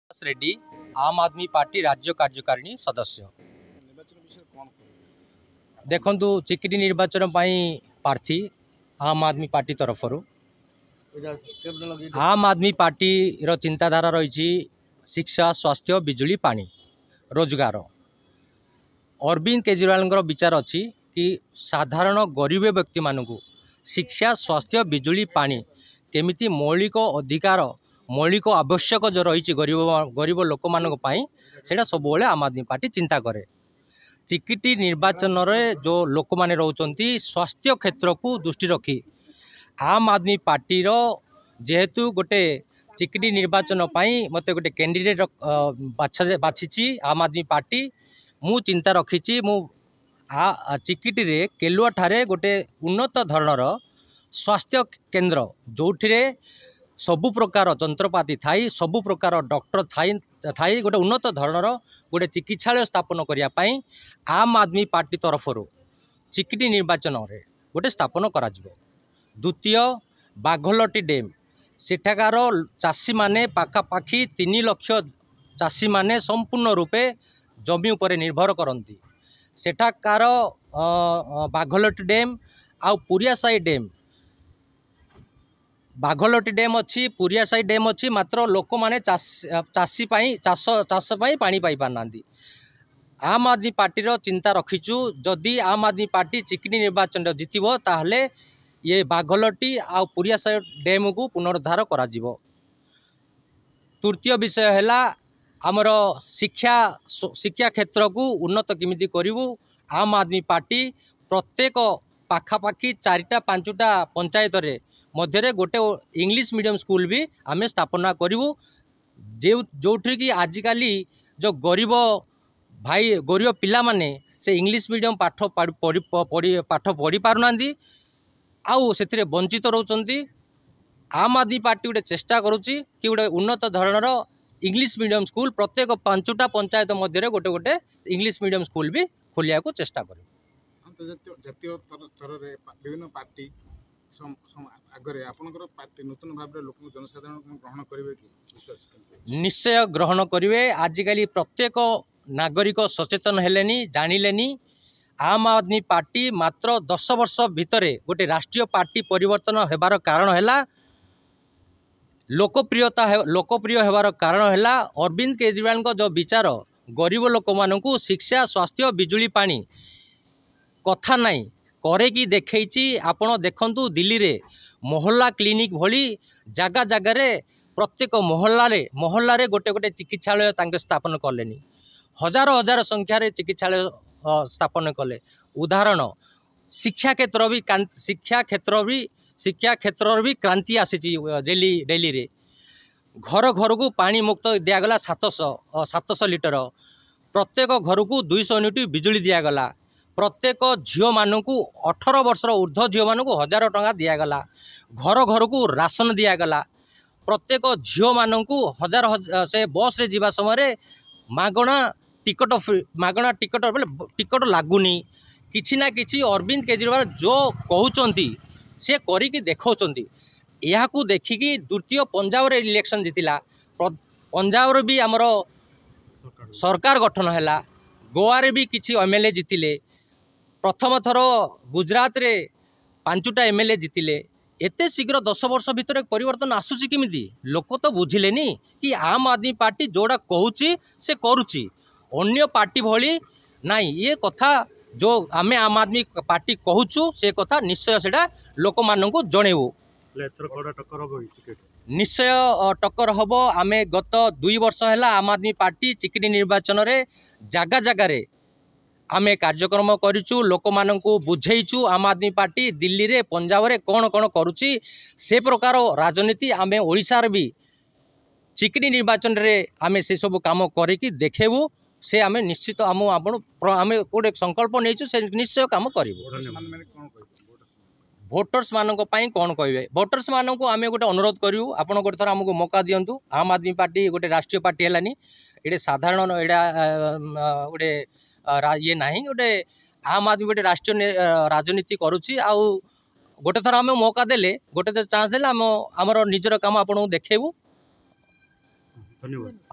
दास रेड्डी आम आदमी पार्टी राज्य कार्यकारिणी सदस्य। देखु चिकिटी निर्वाचन प्रार्थी आम आदमी पार्टी तरफ आम आदमी पार्टी रो चिंताधारा रही शिक्षा स्वास्थ्य बिजुली पानी रोजगार। अरविंद केजरीवाल विचार अच्छी कि साधारण गरीब व्यक्ति मानू शिक्षा स्वास्थ्य बिजुली पानी केमिति मौलिक अधिकार मौलिक आवश्यक जो रही गरीब गरीब लोक मानी से सब आम आदमी पार्टी चिंता करे। चिकिटी निर्वाचन रे जो लोक माने रोचंती स्वास्थ्य क्षेत्र को दृष्टि रखी आम आदमी पार्टी रो जेहेतु गोटे चिकिटी निर्वाचन मते गोटे कैंडिडेट बाछी आम आदमी पार्टी मु चिंता रखी मु चिकिटी रे केलुआ ठारे गोटे उन्नत धरणर स्वास्थ्य केंद्र जो सबु प्रकार जंत्रपाति थाई सबु प्रकार डॉक्टर थाई गोटे उन्नत धरणर गोटे चिकित्सालय स्थापन करने आम आदमी पार्टी तरफ चिकिटी निर्वाचन रे गोटे स्थापन करा जिवो। द्वितीय बाघलटी डैम सेठाकार चाषी माने पाखापाखी 3 लाख चाषी माने संपूर्ण रूपे जमी उपरे निर्भर करती। सेठाकार बाघलटी डैम आ पुरियासाई डैम बाघलटी डैम अच्छी पुरियासाई डैम अच्छी मात्र लोक माने चाषी चाष पानी पाई पारना। आम आदमी पार्टी चिंता रखीचु जदि आम आदमी पार्टी चिकिटी निर्वाचन जितबो ताहले ये बाघलटी आ पुरियासाई डैम को पुनरुद्धार करा जिवो। तृतीय विषय है आमर शिक्षा क्षेत्र को उन्नत किमिति करिवु। आम आदमी पार्टी प्रत्येक पाखापाखी 4टा 5टा पंचायत रे मध्य गोटे इंग्लिश मीडियम स्कूल भी आम स्थापना करूँ जो कि आजिकल जो गरीब भाई गरीब पिला माने से इंग्लिश मीडियम पाठ पढ़ी पारना आउ से वंचित रोचंती। आम आदमी पार्टी गोटे चेष्टा करुच्ची कि गोटे उन्नत धरणर इंग्लिश मीडियम स्कूल प्रत्येक 5टा पंचायत मध्य गोटे गोटे इंग्लिश मीडियम स्कूल भी खोलिया को चेष्टा कर। जातीय स्तर रे विभिन्न पार्टी आगरे आपनकर पार्टी नूतन भाव लोक जनसाधारण ग्रहण करेंगे कि निश्चय ग्रहण करेंगे। आजिकल प्रत्येक नागरिक सचेतन हेलेनी जानिलेनी। आम आदमी पार्टी मात्र 10 वर्ष भितर गोटे राष्ट्रीय पार्टी परिवर्तन हेबार कारण है लोकप्रिय हेबार कारण है अरविंद केजरीवाल जो विचार गरीब लोक मानू शिक्षा स्वास्थ्य बिजुली पानी कथा नाई करे कि देखी। आपण देखंतु दिल्ली रे मोहल्ला क्लिनिक भली जगह जगार प्रत्येक मोहल्ला रे गोटे गोटे चिकित्सालय स्थापन कलेनी। हजार हजार संख्यार चिकित्सालय स्थापन कले। उदाहरण शिक्षा क्षेत्र भी क्रांति आसी डेली रे घर घर को पानी मुक्त दिगला 700 लीटर प्रत्येक घर को 200 यूनिट बिजुली दिगला। प्रत्येक झील मानू 18 वर्षर ऊर्ध्व झील मानू 1000 टंका दिगला। घर घर को राशन दिगला। प्रत्येक झील मानू 1000 से बस रे जीवा समय मागणा टिकट टिकट लगुनि किछि ना किछि अरविंद केजरीवाल जो कहउचंती से करिकी देखौचंती। यहाँ को देखिकी द्वितीय पंजाब रे इलेक्शन जीतिला। पंजाब रे भी आमर सरकार गठन है। गोवा रे भी किछि एमएलए जीतिले। प्रथम थर गुजरात रे 5टा एमएलए जीतिले। एते शीघ्र 10 वर्ष भितर परिवर्तन आसुची किमिति लोक तो बुझिलेनी कि आम आदमी पार्टी जोड़ा कहूची से करुची अन्य पार्टी भली नाई। ये कथा जो आमे आम आदमी पार्टी कहूचु से कथा निश्चय सेटा लोक माननकु जणेबु। निश्चय टक्कर हम। आमे गत 2 वर्ष है आम आदमी पार्टी चिकिटी निर्वाचन रे जगह जगार आमे कार्यक्रम करूँ लोक माननकु बुझेइचु। आम आदमी पार्टी दिल्ली रे पंजाब रे कौन कौन करुच्ची से प्रकार राजनीति आमे ओडिशा भी चिकिटी निर्वाचन रे आमे से सब काम करिकी देखेबू। से आमे निश्चित आमे गोटे संकल्प नहीं से निश्चय काम करूँ। भोटर्स मानक पाई कौन कहे भोटर्स मानक आमे गोटे अनुरोध करूँ आपण गोटे थर आमको मौका दिंतु। आम आदमी पार्टी गोटे राष्ट्रीय पार्टी है ये साधारण गोटे ये ना गोटे आम आदमी गोटे राष्ट्रीय राजनीति करुच्ची आउ गोटे थर आम मौका देले गोटे चांस देले आमर निजर काम आपको देखेबू। धन्यवाद।